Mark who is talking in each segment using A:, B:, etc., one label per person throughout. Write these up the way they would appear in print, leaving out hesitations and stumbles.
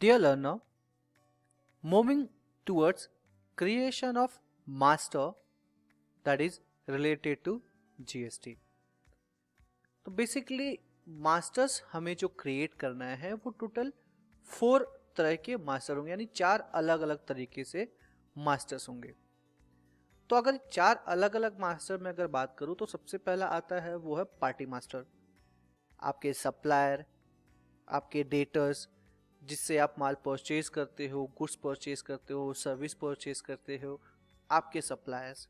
A: Dear learner, moving towards creation of master that is related to GST. तो basically masters हमें जो create करना है वो टोटल 4 तरह के मास्टर होंगे, यानी 4 अलग अलग तरीके से मास्टर्स होंगे। तो अगर 4 अलग अलग मास्टर में अगर बात करूं तो सबसे पहला आता है वो है पार्टी मास्टर। आपके सप्लायर, आपके डेटर्स जिससे आप माल परचेज करते हो, गुड्स परचेज करते हो, सर्विस परचेज करते हो, आपके सप्लायर्स,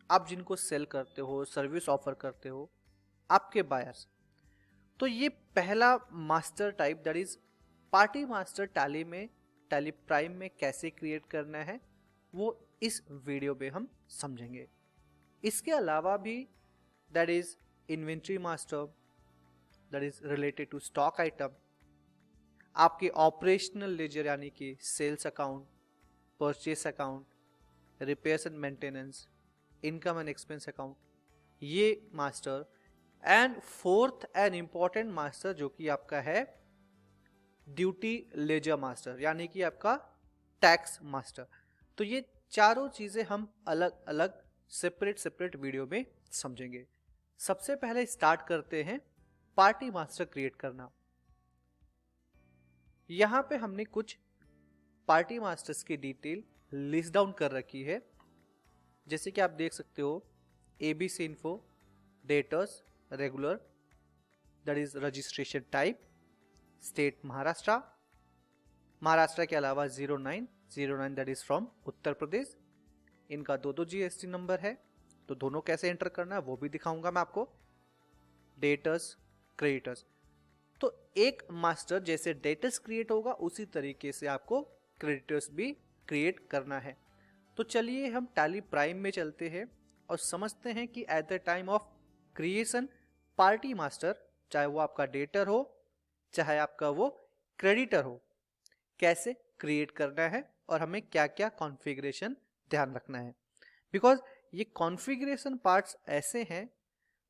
A: आप जिनको सेल करते हो, सर्विस ऑफर करते हो, आपके बायर्स। तो ये पहला master type that is party master tally में, टैली प्राइम में कैसे क्रिएट करना है वो इस वीडियो में हम समझेंगे। इसके अलावा भी that is inventory master that is related to stock item, आपके ऑपरेशनल लेजर यानी कि sales account, purchase account, repairs and maintenance, income and expense account, ये master. And fourth and important master जो कि आपका है ड्यूटी लेजर मास्टर, यानी कि आपका टैक्स मास्टर। तो ये चारों चीजें हम अलग अलग सेपरेट वीडियो में समझेंगे। सबसे पहले स्टार्ट करते हैं पार्टी मास्टर क्रिएट करना। यहां पे हमने कुछ पार्टी मास्टर्स की डिटेल लिस्ट डाउन कर रखी है, जैसे कि आप देख सकते हो ABC info, debtors, regular that is registration type, state Maharashtra, Maharashtra के अलावा 0909 that is from Uttar Pradesh. इनका दो जीएसटी नंबर है, तो दोनों कैसे एंटर करना है वो भी दिखाऊंगा मैं आपको। डेटर्स, क्रेडिटर्स, तो एक मास्टर जैसे डेटर्स क्रिएट होगा उसी तरीके से आपको क्रेडिटर्स भी क्रिएट करना है। तो चलिए हम टैली प्राइम में चलते हैं और समझते हैं कि eight the time of creation party master, चाहे वो आपका डेटर हो चाहे आपका वो क्रेडिटर हो, कैसे क्रिएट करना है और हमें क्या क्या कॉन्फ़िगरेशन ध्यान रखना है। बिकॉज ये कॉन्फ़िगरेशन पार्ट्स ऐसे हैं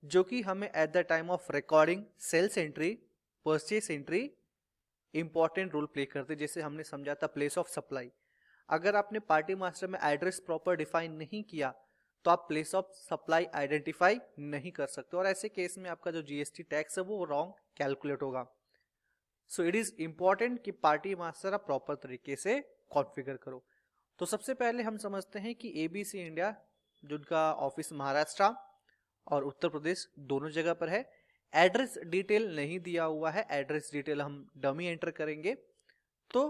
A: जो कि हमें at the time of recording sales entry, purchase entry important role play करते। जैसे हमने समझा था प्लेस ऑफ सप्लाई, अगर आपने पार्टी मास्टर में एड्रेस प्रॉपर डिफाइन नहीं किया तो आप प्लेस ऑफ सप्लाई आइडेंटिफाई नहीं कर सकते, और ऐसे केस में आपका जो जीएसटी टैक्स है वो रॉन्ग कैलकुलेट होगा। सो इट इज इंपॉर्टेंट कि पार्टी मास्टर आप प्रॉपर तरीके से कॉन्फ़िगर करो। तो सबसे पहले हम समझते हैं कि एबीसी इंडिया, जिनका ऑफिस महाराष्ट्र और उत्तर प्रदेश दोनों जगह पर है, एड्रेस डिटेल नहीं दिया हुआ है, एड्रेस डिटेल हम डमी एंटर करेंगे। तो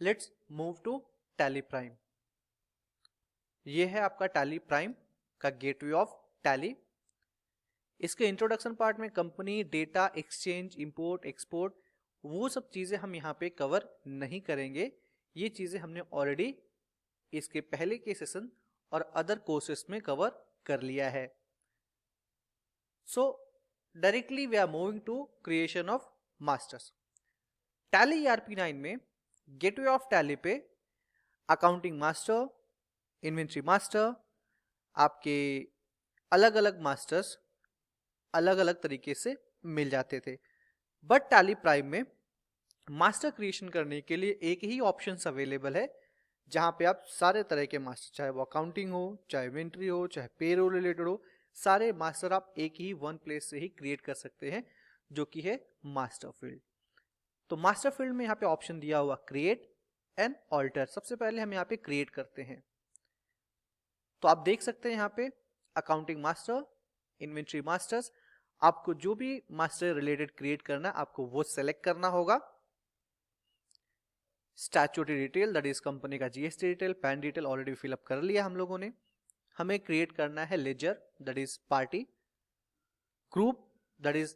A: let's move to Tally Prime. ये है आपका टैली प्राइम का गेटवे ऑफ टैली। इसके इंट्रोडक्शन पार्ट में company, data, exchange, import, export, वो सब चीजें हम यहाँ पे कवर नहीं करेंगे। ये चीजें हमने ऑलरेडी इसके पहले के सेशन और अदर कोर्सेस में कवर कर लिया है। So directly we are moving to creation of masters. Tally ERP9 में गेटवे ऑफ टैली पे अकाउंटिंग मास्टर, इन्वेंट्री मास्टर, आपके अलग अलग मास्टर्स अलग अलग तरीके से मिल जाते थे। बट टैली प्राइम में मास्टर क्रिएशन करने के लिए एक ही ऑप्शन अवेलेबल है, जहां पे आप सारे तरह के मास्टर, चाहे वो अकाउंटिंग हो, चाहे इन्वेंट्री हो, चाहे पेरोल रिलेटेड हो, सारे मास्टर आप एक ही वन प्लेस से ही क्रिएट कर सकते हैं, जो कि है मास्टर फील्ड। तो मास्टर फील्ड में यहाँ पे ऑप्शन दिया हुआ क्रिएट एंड ऑल्टर। सबसे पहले हम यहाँ पे क्रिएट करते हैं। तो आप देख सकते हैं यहाँ पे अकाउंटिंग मास्टर, इन्वेंट्री मास्टर्स, आपको जो भी मास्टर रिलेटेड क्रिएट करना है आपको वो सेलेक्ट करना होगा। Statutory detail that is company का GST detail, PAN detail already fill up कर लिया हम लोगों ने। हमें क्रिएट करना है ledger that is party, group that is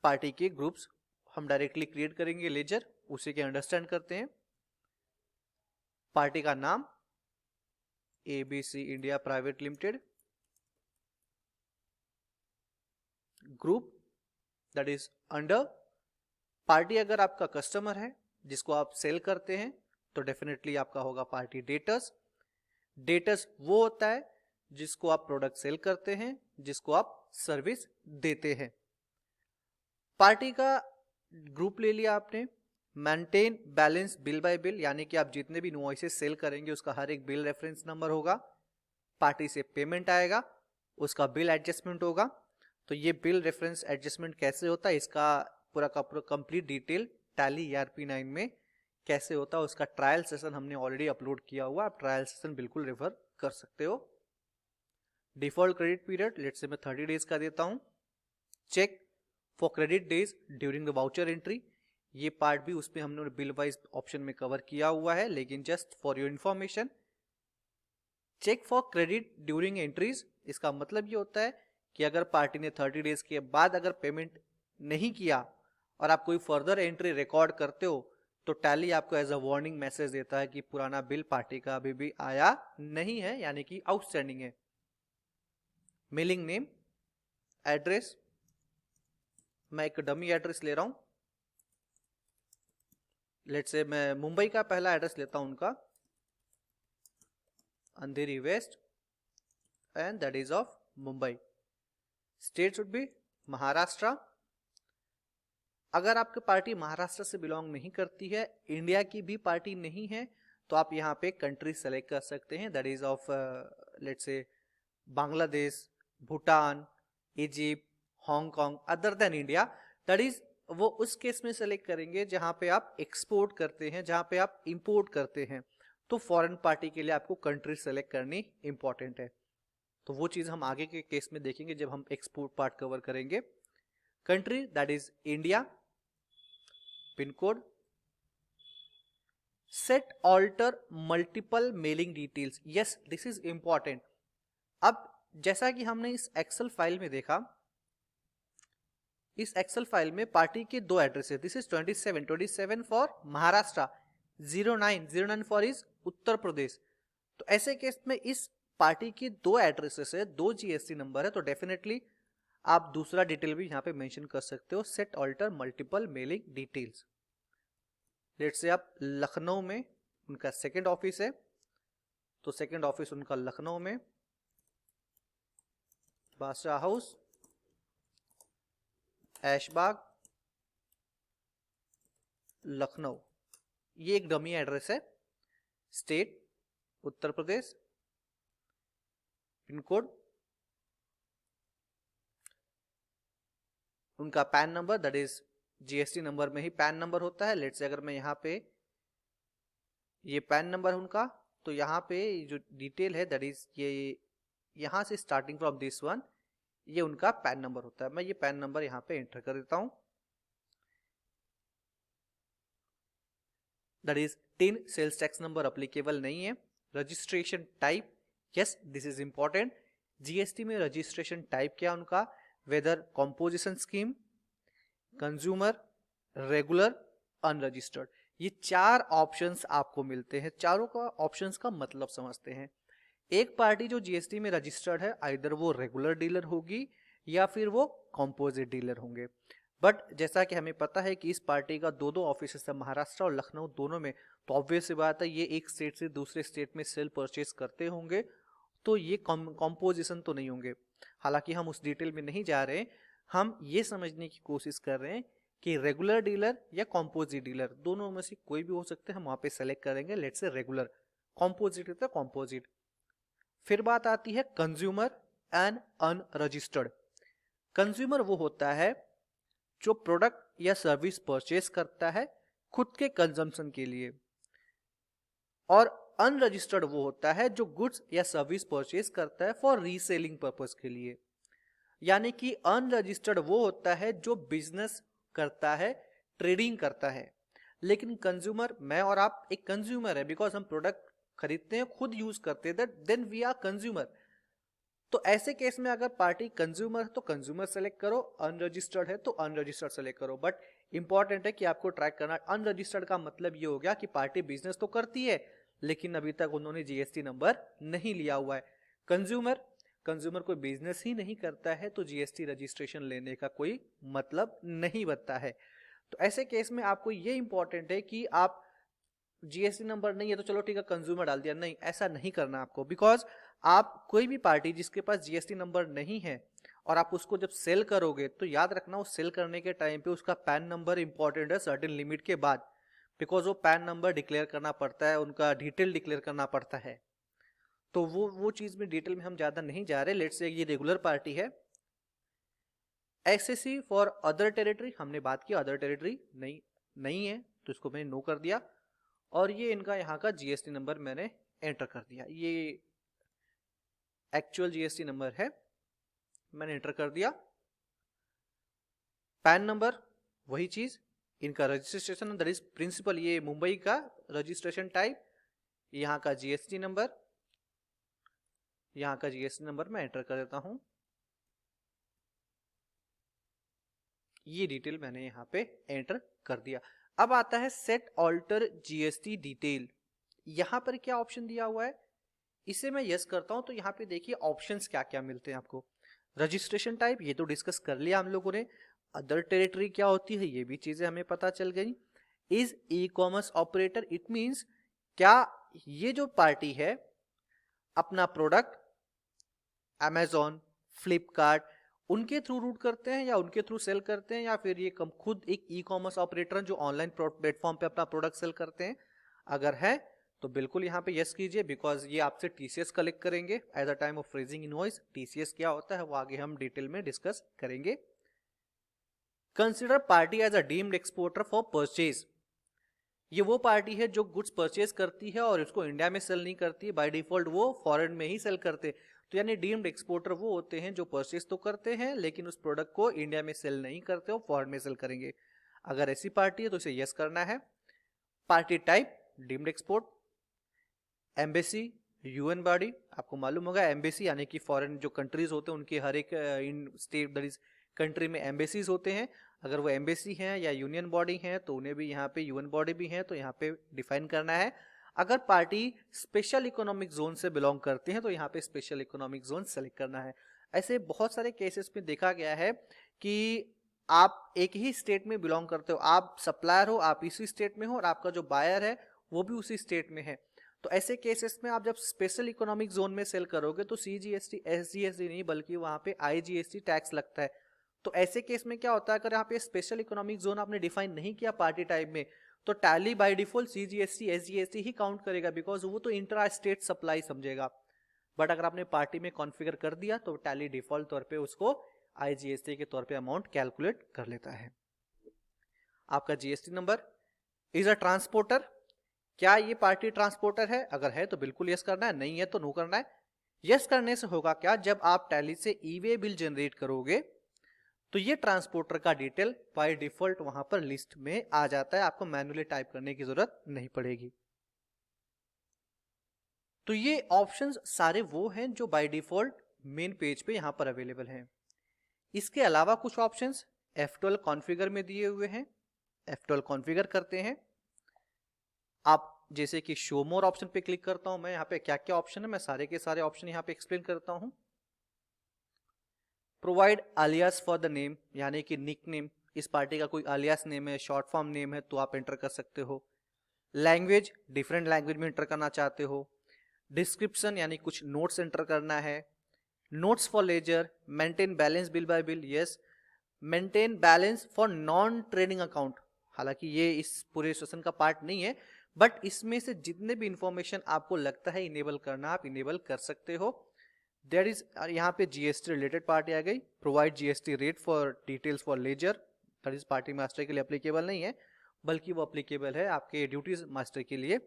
A: party के ग्रुप्स हम डायरेक्टली क्रिएट करेंगे लेजर, उसी के अंडरस्टैंड करते हैं। पार्टी का नाम ABC India private limited, group that is under party. अगर आपका कस्टमर है जिसको आप सेल करते हैं तो डेफिनेटली आपका होगा पार्टी डेटर्स। डेटर्स वो होता है जिसको आप प्रोडक्ट सेल करते हैं, जिसको आप सर्विस देते हैं। पार्टी का ग्रुप ले लिया आपने, maintain balance bill by bill, यानी कि आप जितने भी इनवॉइसेस सेल करेंगे उसका हर एक बिल रेफरेंस नंबर होगा। पार्टी से पेमेंट आएगा, उसका बिल एडजस्टमेंट होगा। तो ये बिल रेफरेंस एडजस्टमेंट कैसे होता है, इसका पूरा का पूरा कंप्लीट डिटेल टैली ERP9 में कैसे होता है उसका ट्रायल सेशन हमने ऑलरेडी अपलोड किया हुआ, आप ट्रायल सेशन बिल्कुल रेफर कर सकते हो। Default credit period let's say मैं 30 डेज का देता हूं। Check for credit days during the voucher entry, ये पार्ट भी उसमें हमने बिल वाइज ऑप्शन में कवर किया हुआ है, लेकिन just for your information. Check for credit during entries, इसका मतलब ये होता है कि अगर पार्टी ने 30 डेज के बाद अगर पेमेंट नहीं किया और आप कोई फर्दर एंट्री रिकॉर्ड करते हो तो टैली आपको एज अ वार्निंग मैसेज देता है कि पुराना बिल पार्टी का अभी भी आया नहीं है, यानी कि आउटस्टैंडिंग है। मेलिंग नेम, एड्रेस, मैं एक डमी एड्रेस ले रहा हूं, लेट्स से मैं मुंबई का पहला एड्रेस लेता हूं उनका, Andheri west, and that is of Mumbai. State should be Maharashtra. अगर आपकी पार्टी महाराष्ट्र से बिलोंग नहीं करती है, इंडिया की भी पार्टी नहीं है, तो आप यहाँ पे कंट्री सेलेक्ट कर सकते हैं, that is of let's say Bangladesh, Bhutan, Egypt, Hong Kong, other than India. That is वो उस केस में सेलेक्ट करेंगे जहां पे आप एक्सपोर्ट करते हैं, जहां पे आप इंपोर्ट करते हैं, तो फॉरेन पार्टी के लिए आपको कंट्री सेलेक्ट करनी इंपॉर्टेंट है। तो वो चीज हम आगे के केस में देखेंगे जब हम एक्सपोर्ट पार्ट कवर करेंगे। Country that is India, pin code, set alter multiple mailing details, yes this is important. अब जैसा कि हमने इस एक्सेल फाइल में देखा, इस एक्सेल फाइल में पार्टी के दो एड्रेस है, this is 27 for Maharashtra, 09 for is Uttar Pradesh. तो ऐसे केस में इस पार्टी की दो एड्रेसेस है, दो GST नंबर है, तो डेफिनेटली आप दूसरा डिटेल भी यहां पे मेंशन कर सकते हो, set alter multiple mailing details. Let's say आप लखनऊ में उनका सेकंड ऑफिस है, तो सेकंड ऑफिस उनका लखनऊ में, बादशाह हाउस, ऐशबाग, लखनऊ, ये एक डमी एड्रेस है। State Uttar Pradesh, pin code, उनका pan number that is GST number में ही पैन नंबर होता है। लेट्स से अगर मैं यहाँ पे ये पैन नंबर है उनका, तो यहाँ पे जो डिटेल है दैट इज ये यहाँ से स्टार्टिंग फ्रॉम दिस वन, ये उनका पैन नंबर होता है। मैं ये पैन नंबर यहाँ पे एंटर कर देता हूं, that is TIN sales tax number applicable नहीं है। Registration type, yes this is important, GST में रजिस्ट्रेशन टाइप क्या उनका, whether composition scheme, consumer, regular, unregistered, ये चार ऑप्शंस आपको मिलते हैं। चारों का ऑप्शंस का मतलब समझते हैं। एक पार्टी जो GST में रजिस्टर्ड है, आइदर वो रेगुलर डीलर होगी या फिर वो कॉम्पोजिट डीलर होंगे। बट जैसा कि हमें पता है कि इस पार्टी का दो ऑफिस है, महाराष्ट्र और लखनऊ दोनों में, तो ऑब्वियस सी बात है ये एक स्टेट से दूसरे स्टेट में सेल परचेज करते होंगे, तो ये कॉम्पोजिशन तो नहीं होंगे। हालांकि हम उस डिटेल में नहीं जा रहे, हम ये समझने की कोशिश कर रहे हैं कि रेगुलर डीलर या कॉम्पोजिट डीलर दोनों में से कोई भी हो सकते हैं, हम वहां पे सेलेक्ट करेंगे लेट्स से रेगुलर, कॉम्पोजिट है तो कॉम्पोजिट। फिर बात आती है कंज्यूमर एंड अनरजिस्टर्ड। कंज्यूमर वो होता है जो प्रोडक्ट या सर्विस परचेस करता है खुद के कंजम्पशन के लिए, और अनरजिस्टर्ड वो होता है जो गुड्स या सर्विस परचेस करता है फॉर रीसेलिंग पर्पस के लिए। यानी कि अनरजिस्टर्ड वो होता है जो बिजनेस करता है, ट्रेडिंग करता है। लेकिन कंज्यूमर, मैं और आप एक कंज्यूमर है, बिकॉज हम प्रोडक्ट खरीदते हैं, खुद यूज करते हैं, देन वी आर कंज्यूमर। तो ऐसे केस में अगर पार्टी कंज्यूमर है तो कंज्यूमर सेलेक्ट करो, अनरजिस्टर्ड है तो अनरजिस्टर्ड सेलेक्ट करो। बट इंपॉर्टेंट है कि आपको ट्रैक करना, अनरजिस्टर्ड का मतलब ये हो गया कि पार्टी बिजनेस तो करती है लेकिन अभी तक उन्होंने GST नंबर नहीं लिया हुआ है। कंज्यूमर कोई बिजनेस ही नहीं करता है तो GST रजिस्ट्रेशन लेने का कोई मतलब नहीं बनता है। तो ऐसे केस में आपको ये इंपॉर्टेंट है कि आप GST नंबर नहीं है तो चलो ठीक है कंज्यूमर डाल दिया, नहीं ऐसा नहीं करना आपको। बिकॉज आप कोई भी पार्टी जिसके पास GST नंबर नहीं है और आप उसको जब सेल करोगे तो याद रखना उस सेल करने के टाइम पे उसका पैन नंबर इंपॉर्टेंट है सर्टेन लिमिट के बाद। बिकॉज वो पैन नंबर डिक्लेयर करना पड़ता है, उनका डिटेल डिक्लेयर करना पड़ता है। तो वो चीज में डिटेल में हम ज्यादा नहीं जा रहे। लेट्स से ये रेगुलर पार्टी है। एक्सेसी फॉर अदर टेरिटरी, हमने बात की अदर टेरिटरी नहीं है, तो इसको मैंने नो कर दिया। और ये इनका यहाँ का जीएसटी नंबर मैंने एंटर कर दिया, ये एक्चुअल जीएसटी नंबर है, मैंने एंटर कर दिया। पैन नंबर वही चीज, इनका रजिस्ट्रेशन दैट इज प्रिंसिपल, ये मुंबई का रजिस्ट्रेशन टाइप, यहाँ का जीएसटी नंबर, यहाँ का जीएसटी नंबर मैं एंटर कर देता हूं। ये डिटेल मैंने यहाँ पे एंटर कर दिया। अब आता है सेट ऑल्टर जीएसटी डिटेल। यहां पर क्या ऑप्शन दिया हुआ है, इसे मैं यस करता हूं तो यहाँ पे देखिए ऑप्शंस क्या क्या मिलते हैं आपको। रजिस्ट्रेशन टाइप ये तो डिस्कस कर लिया हम लोगों ने। अदर टेरिटरी क्या होती है ये भी चीजें हमें पता चल गई। Is e commerce operator, it means क्या ये जो पार्टी है अपना प्रोडक्ट अमेजॉन, फ्लिपकार्ट उनके थ्रू रूट करते हैं या उनके थ्रू सेल करते हैं, या फिर ये खुद एक ई कॉमर्स ऑपरेटर जो ऑनलाइन प्लेटफॉर्म पे अपना प्रोडक्ट सेल करते हैं। अगर है तो बिल्कुल यहाँ पे यस कीजिए, बिकॉज ये आपसे टीसीएस कलेक्ट करेंगे eight the time of raising invoice. TCS क्या होता है वो आगे हम डिटेल में डिस्कस करेंगे। Consider party as a deemed exporter for purchase, ये वो पार्टी है जो गुड्स परचेज करती है और इसको इंडिया में सेल नहीं करती, बाय डिफॉल्ट वो फॉरेन में ही सेल करते। तो यानी डीम्ड एक्सपोर्टर वो होते हैं जो परचेज तो करते हैं लेकिन उस प्रोडक्ट को इंडिया में सेल नहीं करते, वो फॉरेन में सेल करेंगे। अगर ऐसी पार्टी है तो इसे यस करना है। Party type deemed export. Embassy, UN body, आपको मालूम होगा एम्बेसी यानी कि फॉरेन जो कंट्रीज होते हैं उनके हर एक इन स्टेट दैट इज कंट्री में एम्बेसीज होते हैं। अगर वो एम्बेसी हैं या यूनियन बॉडी हैं तो उन्हें भी यहाँ पे यूएन बॉडी भी हैं तो यहाँ पे डिफाइन करना है। अगर पार्टी स्पेशल इकोनॉमिक जोन से बिलोंग करते हैं तो यहाँ पे स्पेशल इकोनॉमिक जोन सेलेक्ट करना है। ऐसे बहुत सारे केसेस में देखा गया है कि आप एक ही स्टेट में बिलोंग करते हो, आप सप्लायर हो, आप इसी स्टेट में हो और आपका जो बायर है वो भी उसी स्टेट में है। तो ऐसे केसेस में आप जब स्पेशल इकोनॉमिक जोन में सेल करोगे तो सीजीएसटी एसजीएसटी नहीं बल्कि वहां पे आईजीएसटी टैक्स लगता है। तो ऐसे केस में क्या होता है, अगर यहाँ पे स्पेशल इकोनॉमिक जोन आपने डिफाइन नहीं किया पार्टी टाइप में तो tally by default CGST SGST he count करेगा, बिकॉज वो तो इंट्रा स्टेट सप्लाई समझेगा। बट अगर आपने पार्टी में कॉन्फ़िगर कर दिया तो टैली डिफॉल्ट तौर पे उसको आईजीएसटी के तौर पे अमाउंट कैलकुलेट कर लेता है। आपका GST number. Is a transporter, क्या ये पार्टी ट्रांसपोर्टर है, अगर है तो बिल्कुल यस करना है, नहीं है तो नो करना है। यस करने से होगा क्या, जब आप टैली से ई वे बिल जनरेट करोगे तो ये ट्रांसपोर्टर का डिटेल बाय डिफॉल्ट वहां पर लिस्ट में आ जाता है, आपको मैन्युअली टाइप करने की जरूरत नहीं पड़ेगी। तो ये ऑप्शंस सारे वो हैं जो बाय डिफॉल्ट मेन पेज पे यहां पर अवेलेबल हैं। इसके अलावा कुछ ऑप्शंस F12 कॉन्फ़िगर में दिए हुए हैं, F12 कॉन्फ़िगर करते हैं आप। जैसे कि शो मोर ऑप्शन पे क्लिक करता हूं मैं, यहाँ पे क्या क्या ऑप्शन है मैं सारे के सारे ऑप्शन यहाँ पे एक्सप्लेन करता हूं। Provide alias for the name, यानी कि निक नेम, इस पार्टी का कोई अलियास नेम है, शॉर्ट फॉर्म नेम है तो आप एंटर कर सकते हो। लैंग्वेज, डिफरेंट लैंग्वेज में एंटर करना चाहते हो। डिस्क्रिप्शन यानी कुछ नोट्स एंटर करना है। Notes for ledger, maintain balance bill by bill, yes. Maintain balance for non trading account, हालांकि ये इस पूरे सेशन का पार्ट नहीं है बट इसमें से जितने भी इंफॉर्मेशन आपको लगता है इनेबल करना आप इनेबल कर सकते हो। देयर इज यहाँ पे जीएसटी रिलेटेड पार्टी आ गई। Provide GST rate for details for ledger, that is party master के लिए एप्लीकेबल नहीं है बल्कि वो एप्लीकेबल है आपके ड्यूटीज मास्टर के लिए।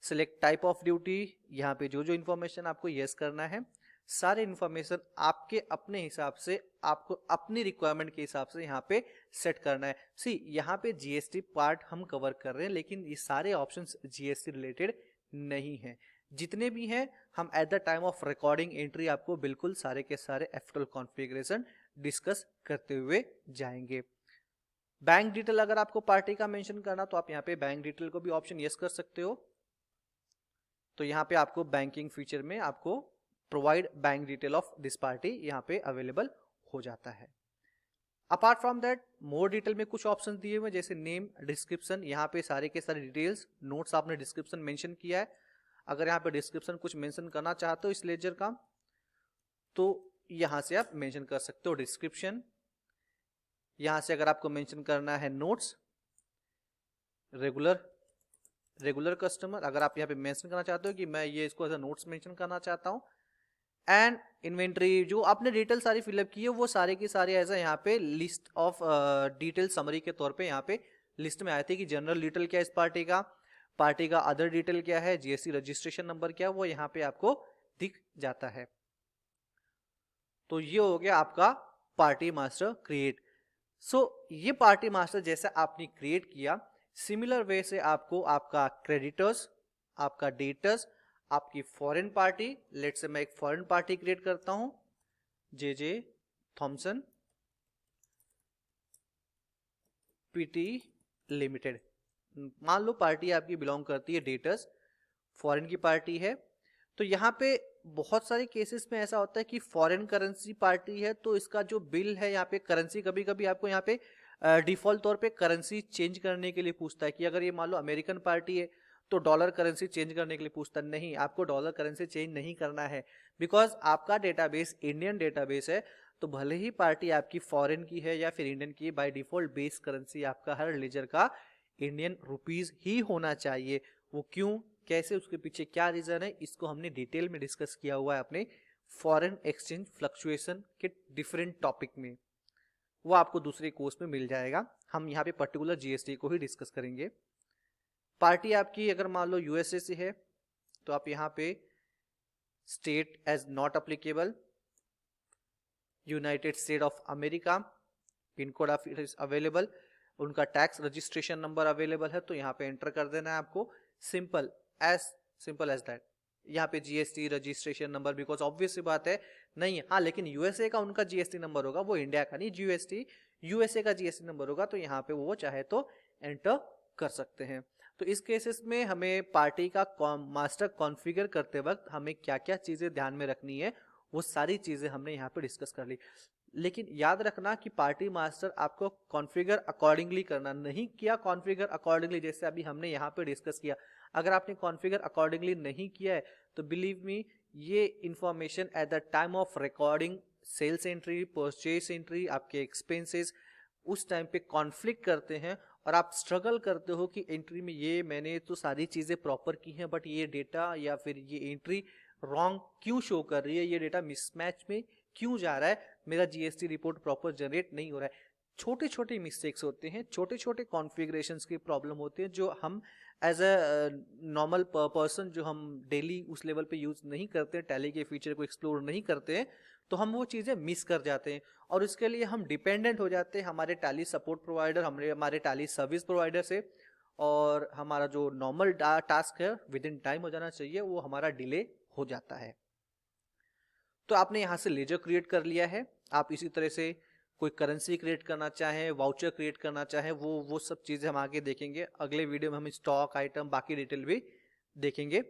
A: सिलेक्ट टाइप ऑफ ड्यूटी, यहाँ पे जो जो इन्फॉर्मेशन आपको यस करना है सारे इन्फॉर्मेशन आपके अपने हिसाब से, आपको अपनी रिक्वायरमेंट के हिसाब से यहाँ पे सेट करना है। सी यहाँ पे जीएसटी पार्ट हम कवर कर रहे हैं लेकिन ये सारे ऑप्शंस जीएसटी रिलेटेड नहीं है। जितने भी हैं हम eight the time of recording entry आपको बिल्कुल सारे के सारे F12 कॉन्फ़िगरेशन डिस्कस करते हुए जाएंगे। बैंक डिटेल अगर आपको पार्टी का मेंशन करना तो आप यहाँ पे बैंक डिटेल को भी ऑप्शन यस कर सकते हो। तो यहाँ पे आपको बैंकिंग फीचर में आपको provide bank detail of this party यहाँ पे अवेलेबल हो जाता है। Apart from that more detail में कुछ ऑप्शन दिए हुए जैसे नेम, डिस्क्रिप्शन, यहाँ पे सारे के सारे डिटेल्स, नोट्स आपने डिस्क्रिप्शन मेंशन किया है, अगर यहाँ पे डिस्क्रिप्शन कुछ मेंशन करना चाहते हो इस लेजर का तो यहाँ से आप मेंशन कर सकते हो डिस्क्रिप्शन। यहाँ से अगर आपको मेंशन करना है नोट्स, रेगुलर रेगुलर कस्टमर, अगर आप यहाँ पे मेंशन करना चाहते हो कि मैं ये इसको एज नोट्स मेंशन करना चाहता हूँ। एंड इन्वेंट्री जो आपने डिटेल सारी फिलअप की है वो सारे की सारी ऐसा यहाँ पे लिस्ट ऑफ डिटेल समरी के तौर पे यहाँ पे लिस्ट में आए थे कि जनरल डिटेल क्या है इस पार्टी का अदर डिटेल क्या है, जीएसटी रजिस्ट्रेशन नंबर क्या है, वो यहाँ पे आपको दिख जाता है। तो ये हो गया आपका पार्टी मास्टर क्रिएट। सो ये पार्टी मास्टर जैसा आपने क्रिएट किया, सिमिलर वे से आपको आपका क्रेडिटर्स, आपका डेटर्स, आपकी फॉरेन पार्टी, लेट से मैं एक फॉरेन पार्टी क्रिएट करता हूं, जे थॉमसन पीटी लिमिटेड। मान लो पार्टी आपकी बिलोंग करती है डेटर्स, फॉरेन की पार्टी है। तो यहाँ पे बहुत सारे केसेस में ऐसा होता है कि फॉरेन करेंसी पार्टी है तो इसका जो बिल है यहाँ पे करेंसी, कभी कभी आपको यहाँ पे डिफॉल्ट तौर पे करेंसी चेंज करने के लिए पूछता है कि अगर ये मान लो अमेरिकन पार्टी है तो डॉलर करेंसी चेंज करने के लिए पूछता नहीं, आपको डॉलर करेंसी चेंज नहीं करना है, बिकॉज आपका डेटाबेस इंडियन डेटाबेस है। तो भले ही पार्टी आपकी फॉरेन की है या फिर इंडियन की, बाय डिफॉल्ट बेस करेंसी आपका हर लेजर का इंडियन रुपीज ही होना चाहिए। वो क्यों, कैसे, उसके पीछे क्या रीजन है, इसको हमने डिटेल में डिस्कस किया हुआ है अपने फॉरेन एक्सचेंज फ्लक्चुएशन के डिफरेंट टॉपिक में, वो आपको दूसरे कोर्स में मिल जाएगा। हम यहाँ पे पर्टिकुलर जीएसटी को ही डिस्कस करेंगे। पार्टी आपकी अगर मान लो यूएसए से है तो आप यहाँ पे state as not applicable, United State of America, pin code of is available, उनका टैक्स रजिस्ट्रेशन नंबर अवेलेबल है तो यहाँ पे एंटर कर देना है आपको, सिंपल एज दैट। यहाँ पे GST registration number, because obvious सी बात है नहीं, हाँ लेकिन यूएसए का उनका जीएसटी नंबर होगा, वो इंडिया का नहीं, जीएसटी यूएसए का जीएसटी नंबर होगा, तो यहाँ पे वो चाहे तो एंटर कर सकते हैं। तो इस केसेस में हमें पार्टी का मास्टर कॉन्फ़िगर करते वक्त हमें क्या क्या चीजें ध्यान में रखनी है, वो सारी चीजें हमने यहाँ पे डिस्कस कर ली। लेकिन याद रखना कि पार्टी मास्टर आपको कॉन्फ़िगर अकॉर्डिंगली करना, नहीं किया कॉन्फ़िगर अकॉर्डिंगली जैसे अभी हमने यहाँ पे डिस्कस किया, अगर आपने कॉन्फ़िगर अकॉर्डिंगली नहीं किया है तो बिलीव मी ये information at the time of recording sales entry, purchase entry, आपके एक्सपेंसेस, उस टाइम पे कॉन्फ्लिक्ट करते हैं और आप स्ट्रगल करते हो कि एंट्री में ये मैंने तो सारी चीजें प्रॉपर की हैं बट ये डेटा या फिर ये एंट्री रॉन्ग क्यों शो कर रही है, ये डेटा मिसमैच में क्यों जा रहा है, मेरा जीएसटी रिपोर्ट प्रॉपर जनरेट नहीं हो रहा है। छोटे छोटे मिस्टेक्स होते हैं, छोटे छोटे कॉन्फ़िगरेशंस की प्रॉब्लम होती है जो हम एज अ नॉर्मल पर्सन जो हम डेली उस लेवल पे यूज नहीं करते, टैली के फीचर को एक्सप्लोर नहीं करते हैं, तो हम वो चीज़ें मिस कर जाते हैं और इसके लिए हम डिपेंडेंट हो जाते हैं हमारे टैली सपोर्ट प्रोवाइडर, हमारे टैली सर्विस प्रोवाइडर से, और हमारा जो नॉर्मल टास्क है विद इन टाइम हो जाना चाहिए वो हमारा डिले हो जाता है। तो आपने यहाँ से लेजर क्रिएट कर लिया है। आप इसी तरह से कोई करेंसी क्रिएट करना चाहें, वाउचर क्रिएट करना चाहें, वो सब चीज़ें हम आगे देखेंगे। अगले वीडियो में हम स्टॉक आइटम बाकी डिटेल भी देखेंगे।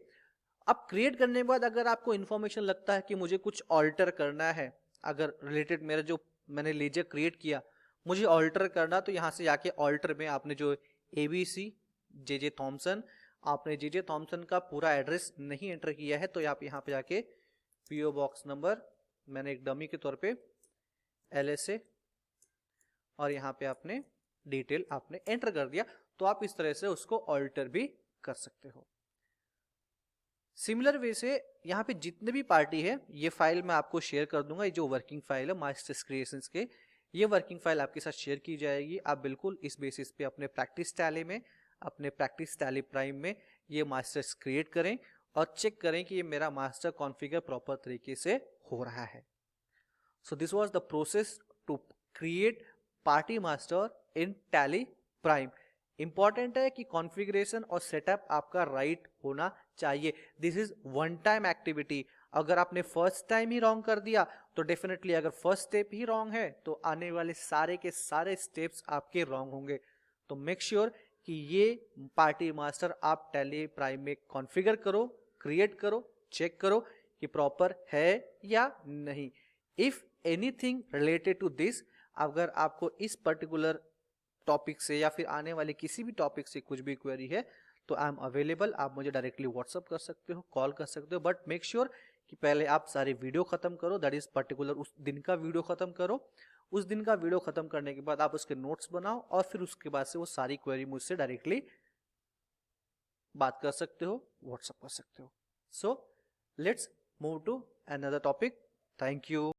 A: अब क्रिएट करने के बाद अगर आपको इन्फॉर्मेशन लगता है कि मुझे कुछ ऑल्टर करना है, अगर रिलेटेड मेरा जो मैंने लेजर क्रिएट किया मुझे ऑल्टर करना, तो यहाँ से जाके ऑल्टर में आपने जो ABC जे थॉमसन, आपने जे थॉमसन का पूरा एड्रेस नहीं एंटर किया है तो आप यहाँ पे जाके पीओ बॉक्स नंबर मैंने एक डमी के तौर पे LSA और यहाँ पे आपने डिटेल आपने एंटर कर दिया, तो आप इस तरह से उसको ऑल्टर भी कर सकते हो। सिमिलर वे से यहाँ पे जितने भी पार्टी है ये फाइल मैं आपको शेयर कर दूंगा, ये जो वर्किंग फाइल है मास्टर्स क्रिएशंस के, ये वर्किंग फाइल आपके साथ शेयर की जाएगी। आप बिल्कुल इस बेसिस पे अपने प्रैक्टिस टैली में, अपने प्रैक्टिस टैली प्राइम में ये मास्टर्स क्रिएट करें और चेक करें कि ये मेरा मास्टर कॉन्फ़िगर प्रॉपर तरीके से हो रहा है। So this was the process to create party master in Tally Prime. Important है कि कॉन्फ़िगरेशन और सेटअप आपका राइट होना चाहिए। This is one time activity. अगर आपने फर्स्ट टाइम ही रॉन्ग कर दिया तो डेफिनेटली, अगर फर्स्ट स्टेप ही रॉन्ग है तो आने वाले सारे के सारे स्टेप्स आपके रॉन्ग होंगे। तो मेक श्योर कि ये पार्टी मास्टर आप टैली प्राइम में कॉन्फ़िगर करो, क्रिएट करो, चेक करो कि प्रॉपर है या नहीं। If anything related to this, अगर आपको इस पर्टिकुलर टॉपिक से या फिर आने वाले किसी भी टॉपिक से कुछ भी क्वेरी है तो आई एम अवेलेबल, आप मुझे डायरेक्टली व्हाट्सअप कर सकते हो, कॉल कर सकते हो, बट मेक श्योर कि पहले आप सारी वीडियो खत्म करो, दैट इज पर्टिकुलर उस दिन का वीडियो खत्म करो। उस दिन का वीडियो खत्म करने के बाद आप उसके नोट्स बनाओ और फिर उसके बाद से वो सारी क्वेरी मुझसे डायरेक्टली बात कर सकते हो, व्हाट्सअप कर सकते हो। So let's move to another topic. Thank you.